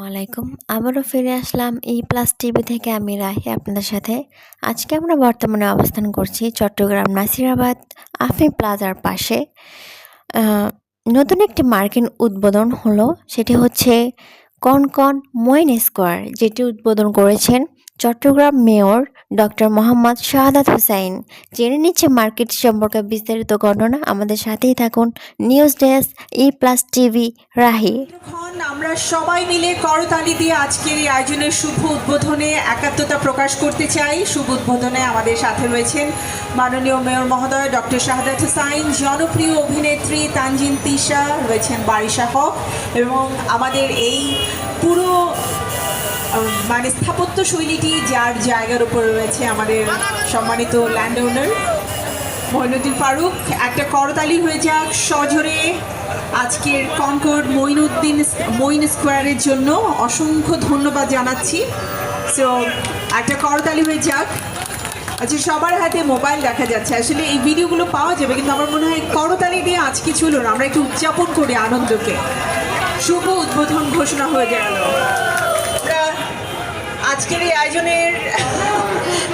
আলাইকুম। আবারও ফিরে আসলাম প্লাস টিভি থেকে আমি রাহি আপনাদের সাথে। আজকে আমরা বর্তমানে অবস্থান করছি চট্টগ্রাম নাসিরাবাদ আফিম প্লাজার পাশে। নতুন একটি মার্কেট উদ্বোধন হলো, সেটি হচ্ছে কনকন মঈন স্কোয়ার, যেটি উদ্বোধন করেছেন চট্টগ্রাম মেয়র ডক্টর মোহাম্মদ শাহাদাত হোসাইন। জেনে নিচ্ছে মার্কেট সম্পর্কে বিস্তারিত ঘটনা। আমাদের সাথেই থাকুন। News desk plus TV Rahi. আমরা সবাই মিলে করতালি দিয়ে আজকের এই আয়োজনের শুভ উদ্বোধনে একাত্মতা প্রকাশ করতে চাই। শুভ উদ্বোধনে আমাদের সাথে রয়েছেন মাননীয় মেয়র মহোদয় ডক্টর শাহাদাত হোসাইন, জনপ্রিয় অভিনেত্রী তানজিন তিশা, রয়েছেন বারিশা হক, এবং আমাদের এই পুরো স্থাপত্য শৈলীটি যার জায়গার উপর রয়েছে আমাদের সম্মানিত ল্যান্ড ওনার মঈনুদ্দিন ফারুক। একটা করতালি হয়ে যাক সজোরে আজকের কনকর্ড মঈন স্কোয়ারের জন্য। অসংখ্য ধন্যবাদ জানাচ্ছি। সো একটা করতালি হয়ে যাক। আচ্ছা, সবার হাতে মোবাইল দেখা যাচ্ছে, আসলে এই ভিডিওগুলো পাওয়া যাবে, কিন্তু আমার মনে হয় করতালি দিয়ে আজকে চলুন আমরা একটু উদযাপন করি আনন্দকে। শুভ উদ্বোধন ঘোষণা হয়ে গেল। আজকের এই আয়োজনের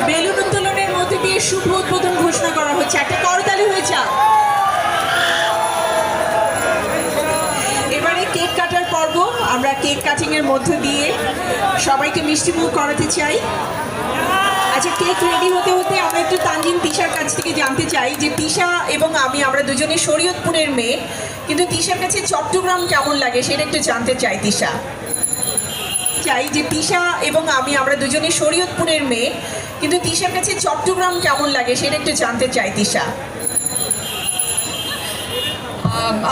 বেলুন উত্তোলনের মধ্যে দিয়ে শুভ উদ্বোধন ঘোষণা করা হচ্ছে। একটা করতালি হয়ে যাক। এবারে কেক কাটার পর্ব। আমরা কেক কাটিং এর মধ্যে দিয়ে সবাইকে মিষ্টি মুখ করাতে চাই। আচ্ছা, কেক রেডি হতে হতে আমরা একটু তানজিন তিশার কাছ থেকে জানতে চাই যে তিশা এবং আমরা দুজনে শরীয়তপুরের মেয়ে, কিন্তু তিশার কাছে চট্টগ্রাম কেমন লাগে সেটা একটু জানতে চাই। তিশা এবং আমরা দুজনে শরীয়তপুরের মেয়ে, কিন্তু তিশার কাছে চট্টগ্রাম কেমন লাগে সেটা একটু জানতে চাই। তিশা।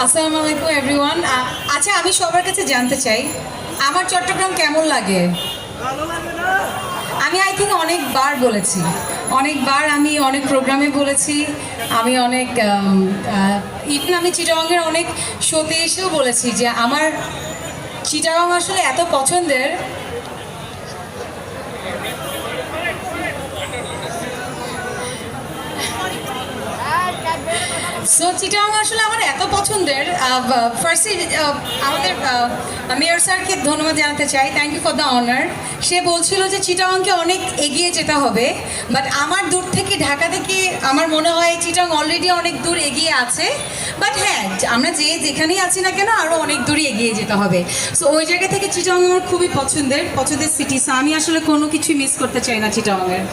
আসসালামু আলাইকুম এভরিওয়ান। আচ্ছা, আমি সবার কাছে জানতে চাই আমার চট্টগ্রাম কেমন লাগে। আমি আই থিঙ্ক অনেকবার বলেছি, অনেকবার আমি অনেক প্রোগ্রামে বলেছি, আমি অনেক ইভেন আমি চিটাগংয়ের অনেক শোতে এসেও বলেছি যে আমার চিটাগং আসলে এত পছন্দের। সো চিটাগং আসলে আমার এত পছন্দের। ফার্স্টলি আমাদের মেয়র স্যারকে ধন্যবাদ জানাতে চাই। Thank you for the honour. সে বলছিল যে চিটাগংকে অনেক এগিয়ে যেতে হবে, বাট আমার দূর থেকে ঢাকা থেকে আমার মনে হয় চিটাগং অলরেডি অনেক দূর এগিয়ে আছে। বাট হ্যাঁ, আমরা যেখানেই আছি না কেন আরও অনেক দূরে এগিয়ে যেতে হবে। সো ওই জায়গা থেকে চিটাগং আমার খুবই পছন্দের সিটি। সো আমি আসলে কোনো কিছুই মিস করতে চাই না চিটাগংয়ের।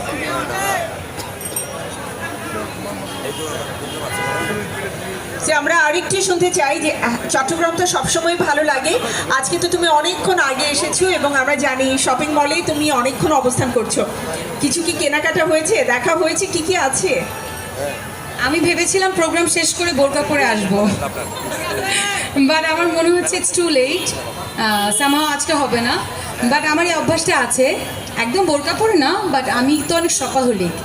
আমরা আরেকটি শুনতে চাই যে চট্টগ্রাম তো সবসময় ভালো লাগে, আজকে তো তুমি অনেকক্ষণ আগে এসেছো এবং আমরা জানি শপিং মলেই তুমি অনেকক্ষণ অবস্থান করছো। কিছু কি কেনাকাটা হয়েছে, দেখা হয়েছে, কি কি আছে? আমি ভেবেছিলাম প্রোগ্রাম শেষ করে বোরকা পরে আসবো, বাট আমার মনে হচ্ছে ইটস টু লেট। সামহাও আজকে হবে না, বাট আমার এই অভ্যাসটা আছে, একদম বোরকা পরে না, বাট আমি তো অনেক শপাহলিক।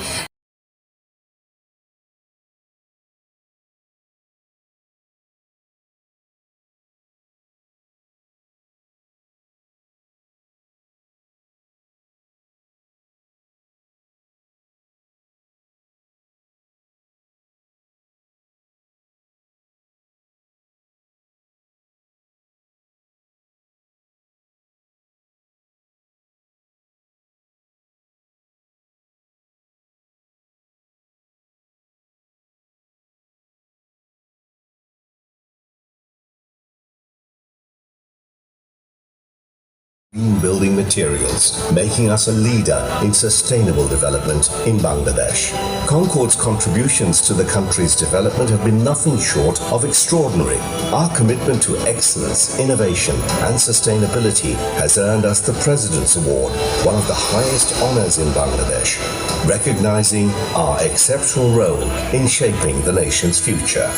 Green building materials, making us a leader in sustainable development in Bangladesh. Concord's contributions to the country's development have been nothing short of extraordinary. Our commitment to excellence, innovation and sustainability has earned us the President's Award, one of the highest honors in Bangladesh, recognizing our exceptional role in shaping the nation's future.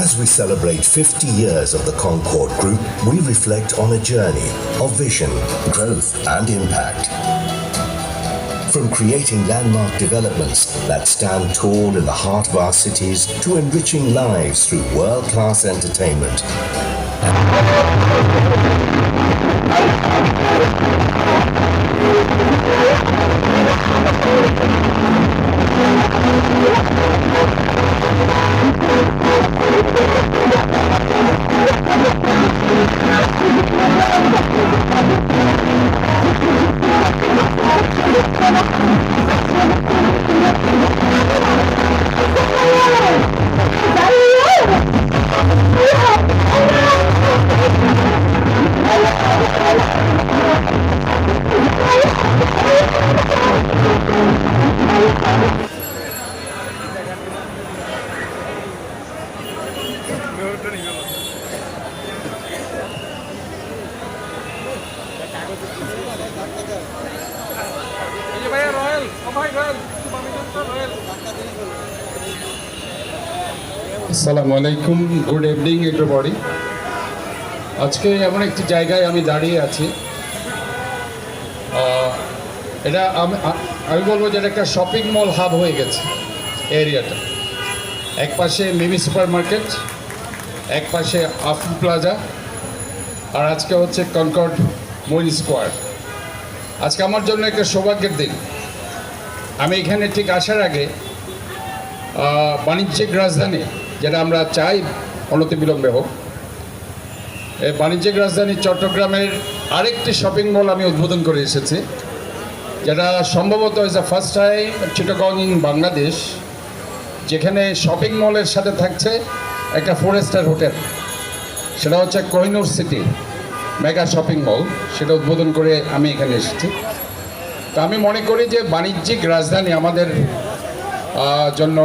As we celebrate 50 years of the Concord Group, we reflect on a journey of vision, growth and impact. From creating landmark developments that stand tall in the heart of our cities to enriching lives through world-class entertainment. আসসালামু আলাইকুম, good evening everybody. আজকে এমন একটি জায়গায় আমি দাঁড়িয়ে আছি, এটা আমি বলবো যে এটা একটা শপিং মল হাব হয়ে গেছে এরিয়াটা। এক পাশে মিমি সুপার মার্কেট, এক পাশে আফিম প্লাজা, আর আজকে হচ্ছে কনকর্ড মইন স্কোয়ার। আজকে আমার জন্য একটা সৌভাগ্যের দিন। আমি এখানে ঠিক আসার আগে বাণিজ্যিক রাজধানী, যেটা আমরা চাই অনতিবিলম্বে হোক, এই বাণিজ্যিক রাজধানী চট্টগ্রামের আরেকটি শপিং মল আমি উদ্বোধন করে এসেছি, যেটা সম্ভবত is the first time Chittagong in Bangladesh, যেখানে শপিং মলের সাথে থাকছে একটা 4 স্টার হোটেল। সেটা হচ্ছে Kohinoor city mega shopping mall, সেটা উদ্বোধন করে আমি এখানে এসেছি। তো আমি মনে করি যে বাণিজ্যিক রাজধানী আমাদের জন্য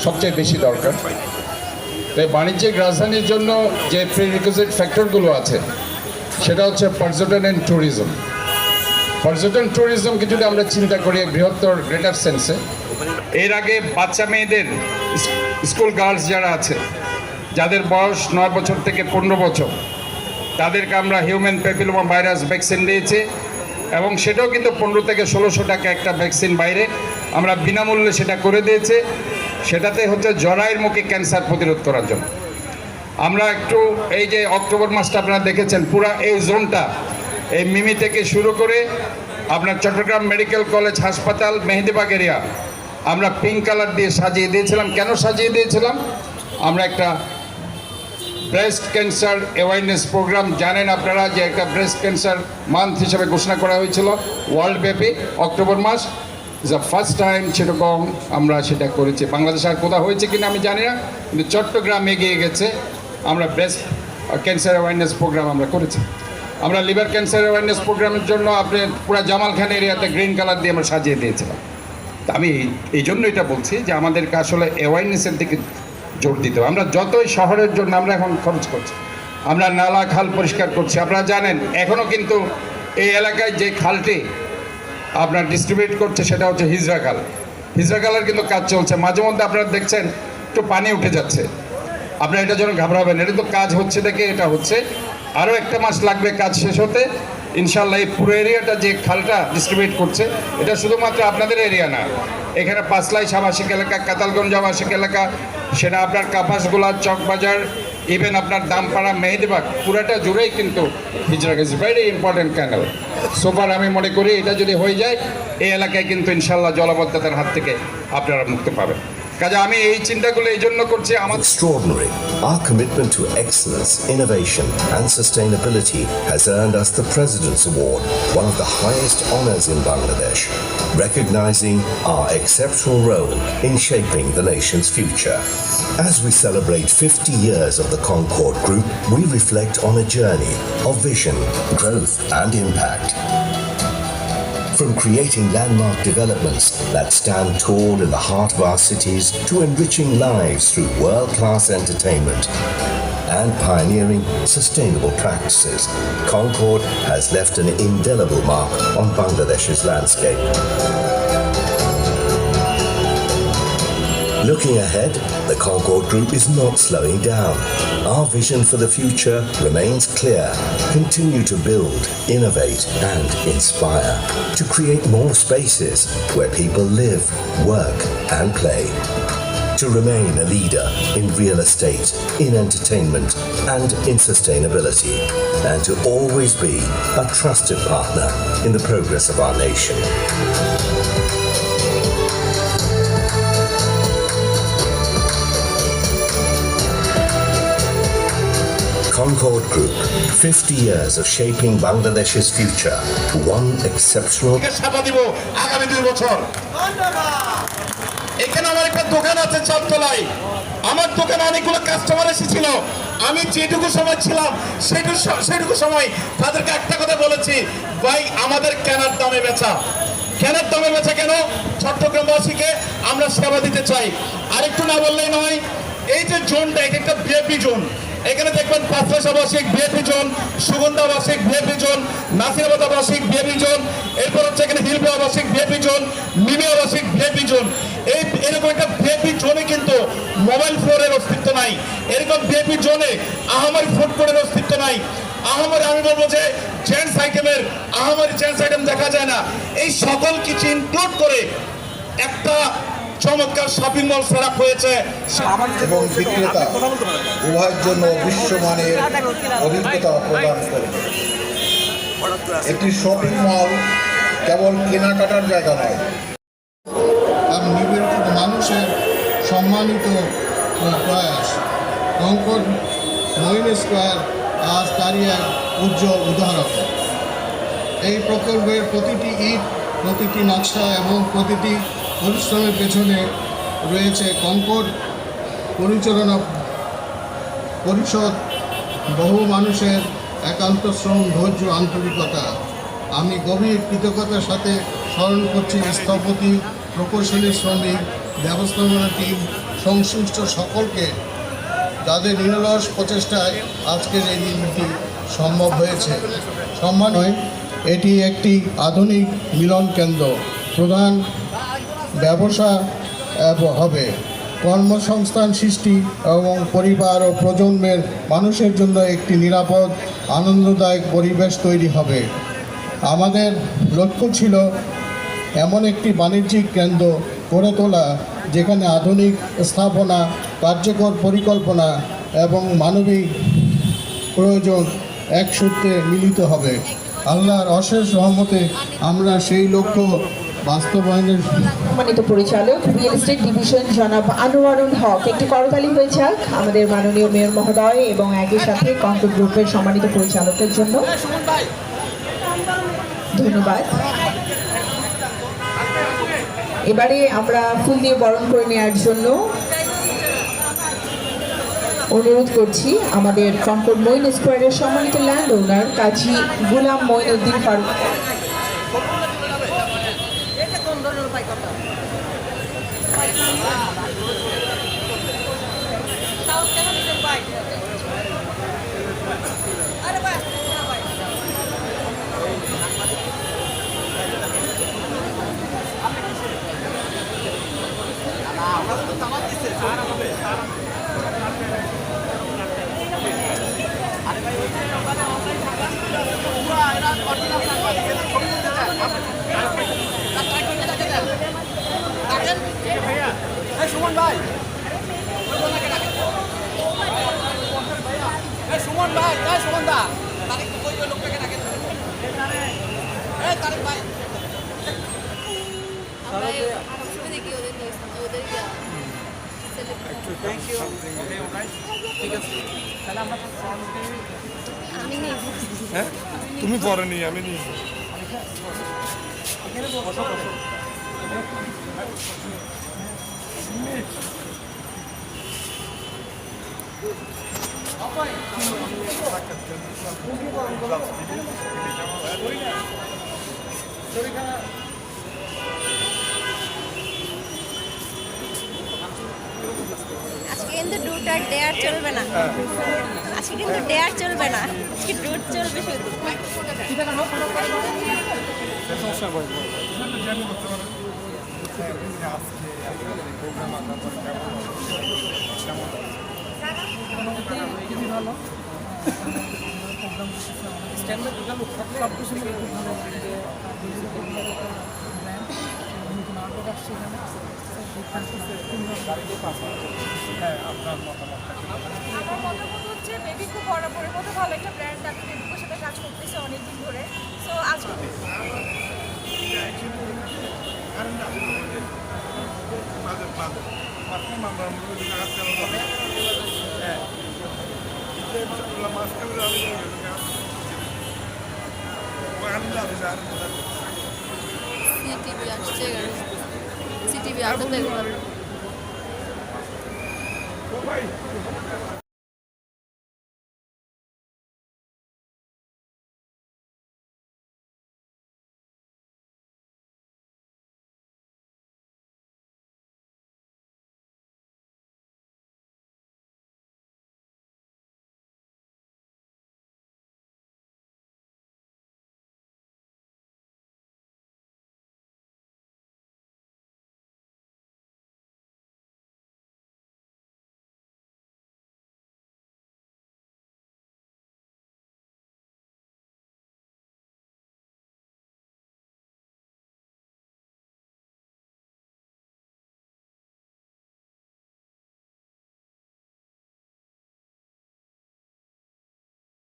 সবচেয়ে বেশি দরকার। তাই বাণিজ্যিক রাজধানীর জন্য যে প্রিরিকুইজিট ফ্যাক্টরগুলো আছে সেটা হচ্ছে পর্যটন অ্যান্ড ট্যুরিজম। পর্যটন ট্যুরিজমকে যদি আমরা চিন্তা করি বৃহত্তর গ্রেটার সেন্সে, এর আগে বাচ্চা মেয়েদের স্কুল গার্লস যারা আছে, যাদের বয়স 9 বছর থেকে 15 বছর, তাদেরকে আমরা হিউম্যান প্যাপিলোমা ভাইরাস ভ্যাকসিন দিয়েছি, এবং সেটাও কিন্তু 15 থেকে 1600 টাকা একটা ভ্যাকসিন বাইরে আমরা বিনামূল্যে সেটা করে দিয়েছে। সেটাতে হচ্ছে জরায়ুর মুখে ক্যান্সার প্রতিরোধ করার জন্য। আমরা একটু এই যে অক্টোবর মাসটা আপনারা দেখেছেন, পুরা এই জোনটা এই মিমি থেকে শুরু করে আপনার চট্টগ্রাম মেডিকেল কলেজ হাসপাতাল মেহেদিবাগ এরিয়া আমরা পিঙ্ক কালার দিয়ে সাজিয়ে দিয়েছিলাম। কেন সাজিয়ে দিয়েছিলাম? আমরা একটা ব্রেস্ট ক্যান্সার অ্যাওয়ারনেস প্রোগ্রাম, জানেন আপনারা যে একটা ব্রেস্ট ক্যান্সার মান্থ হিসেবে ঘোষণা করা হয়েছিল ওয়ার্ল্ড ব্যাপী অক্টোবর মাস। Is the first time Chittagong আমরা সেটা করেছি। বাংলাদেশ আর কোথাও হয়েছে কিনা আমি জানি না, কিন্তু চট্টগ্রাম এগিয়ে গেছে। আমরা ব্রেস্ট ক্যান্সার অ্যাওয়ারনেস প্রোগ্রাম আমরা করেছি। আমরা লিভার ক্যান্সার অ্যাওয়ারনেস প্রোগ্রামের জন্য আপনি পুরো জামাল খান এরিয়াতে গ্রিন কালার দিয়ে আমরা সাজিয়ে দিয়েছিলাম। আমি এই জন্য এটা বলছি যে আমাদেরকে আসলে অ্যাওয়ারনেসের দিকে জোর দিতে হবে। আমরা যতই শহরের জন্য আমরা এখন খরচ করছি, আমরা নালা খাল পরিষ্কার করছি। আপনারা জানেন এখনও কিন্তু এই এলাকায় যে খালটি আপনার ডিস্ট্রিবিউট করছে সেটা হচ্ছে হিজরা খাল। হিজরা খালের কিন্তু কাজ চলছে। মাঝে মধ্যে আপনারা দেখছেন একটু পানি উঠে যাচ্ছে, আপনারা এটার জন্য ঘাবড়াবেন। এটা তো কাজ হচ্ছে দেখে এটা হচ্ছে, আরও 1 মাস লাগবে কাজ শেষ হতে ইনশাল্লাহ। এই পুরো এরিয়াটা যে খালটা ডিস্ট্রিবিউট করছে, এটা শুধুমাত্র আপনাদের এরিয়া না, এখানে পাঁচলাইশ আবাসিক এলাকা, কাতালগঞ্জ আবাসিক এলাকা, সেটা আপনার কাপাসগোলা, চকবাজার, ইভেন আপনার দামপাড়া, মেহেদিবাগ, পুরাটা জুড়েই কিন্তু হিজরা ইজ ভেরি ইম্পর্টেন্ট ক্যানেল। সোফার আমি মনে করি এটা যদি হয়ে যায়, এই এলাকায় কিন্তু ইনশাল্লাহ জলাবদ্ধতার হাত থেকে আপনারা মুক্তি পাবেন। কাজে আমি এই চিন্তাগুলো এই জন্য করছি। Extraordinary. Our commitment to excellence, innovation, and sustainability has earned us the President's Award, one of the highest honors in Bangladesh, recognizing our exceptional role in shaping the nation's future. As we celebrate 50 years of the Concord Group, we reflect on a journey of vision, growth, and impact. From creating landmark developments that stand tall in the heart of our cities to enriching lives through world-class entertainment and pioneering sustainable practices, Concord has left an indelible mark on Bangladesh's landscape. Looking ahead, the Concord Group is not slowing down. Our vision for the future remains clear. Continue to build, innovate, and inspire to create more spaces where people live, work, and play. To remain a leader in real estate, in entertainment, and in sustainability. And to always be a trusted partner in the progress of our nation. Concord Group, 50 years of shaping Bangladesh's future, one exceptional... আগামী 2 বছর এখানে আমার একটা দোকান আছে চারতলায়, আমার দোকানে অনেকগুলো কাস্টমার এসেছিল, আমি যেটুকু সময় ছিলাম সেটুকু সময় তাদেরকে একটা কথা বলেছি, ভাই আমাদের কেনার দামে বেচা। কেনার দামে বেচা কেন? চট্টগ্রামবাসীকে আমরা সেবা দিতে চাই। আরেকটু না বললেই নয়, এই যে জোনটা, এটা একটা ভিআইপি জোন। এখানে দেখবেন পাঁচলাশ আবাসিক ভিআইপি জোন, সুগন্ধা আবাসিক ভিআইপি জোন, নাসিরাবাদ আবাসিক ভিআইপি জোন, এরপর হচ্ছে এখানে হিলবে আবাসিক ভিআইপি জোন, মিমি আবাসিক ভিআইপি জোন। এরকম একটা ভিআইপি জোনে কিন্তু মোবাইল ফোনের অস্তিত্ব নাই। এরকম ভিআইপি জোনে আহামারি ফুড কোর্টের অস্তিত্ব নাই। আহামারি আমি বলবো যে জেন্টস আইটেমের আহামারি জেন্টস আইটেম দেখা যায় না। এই সকল কিছু ইনক্লুড করে একটা চমৎকার শপিং মল সেট আপ হয়েছে এবং বিক্রেতা উভয়ের জন্য বিশ্বমানের অভিজ্ঞতা প্রদান করবে। একটি শপিং মল কেবল কেনাকাটার জায়গা নয়, আর নিবেদিত মানুষের সম্মানিত প্রয়াস। কঙ্কর মঈন স্কোয়ার আজ তারই এক উজ্জ্বল উদাহরণ। এই প্রকল্পের প্রতিটি ইট, প্রতিটি নকশা এবং প্রতিটি পরিশ্রমের পেছনে রয়েছে কঙ্কর পরিচালনা পরিষদ, বহু মানুষের একান্ত শ্রম, ধৈর্য, আন্তরিকতা। আমি গভীর কৃতজ্ঞতার সাথে স্মরণ করছি স্থপতি, প্রকৌশলী, শ্রমিক, ব্যবস্থাপনা টিম, সংশ্লিষ্ট সকলকে, যাদের নিরলস প্রচেষ্টায় আজকের এই দিনটি সম্ভব হয়েছে। সম্মান নয়, এটি একটি আধুনিক মিলন কেন্দ্র, প্রধান ব্যবসা হবে, কর্মসংস্থান সৃষ্টি এবং পরিবার ও প্রজন্মের মানুষের জন্য একটি নিরাপদ, আনন্দদায়ক পরিবেশ তৈরি হবে। আমাদের লক্ষ্য ছিল এমন একটি বাণিজ্যিক কেন্দ্র গড়ে তোলা যেখানে আধুনিক স্থাপনা, কার্যকর পরিকল্পনা এবং মানবিক প্রয়োজন এক সূত্রে মিলিত হবে। আল্লাহর অশেষ রহমতে আমরা সেই লক্ষ্য বাস্তবায়নের। সম্মানিত পরিচালক রিয়েল এস্টেট ডিভিশন জনাব আনোয়ারুল হক, একটি করতালি হয়ে যাক আমাদের মাননীয় মেয়র মহোদয় এবং একই সাথে কঙ্কর গ্রুপের সম্মানিত পরিচালকের জন্য। ধন্যবাদ। এবারে আমরা ফুল দিয়ে বরণ করে নেওয়ার জন্য অনুরোধ করছি আমাদের কঙ্কর মঈন স্কোয়ারের সম্মানিত ল্যান্ড ওনার কাজী গুলাম মঈনুদ্দিন ফারুক। সুমন ভাই, সুমন ভাই, সুমন দা, তারিখ লোকটাকে ডাকেন, তারিখ ভাই। তুমি পরে নি, আমি নিয়ে আজকে কিন্তু ডুট আর ডেয়ার চলবে না, আজকে কিন্তু ডেয়ার চলবে না, আজকে ডুট চলবে শুধু। আমার মতামত হচ্ছে বেবি খুব বরাবরের মতো ভালো একটা ব্র্যান্ড, আমি বেবিকোর সাথে কাজ করতেছি অনেকদিন ধরে। সো আজকে সিটিভি আসছে, দেখলাম ভাই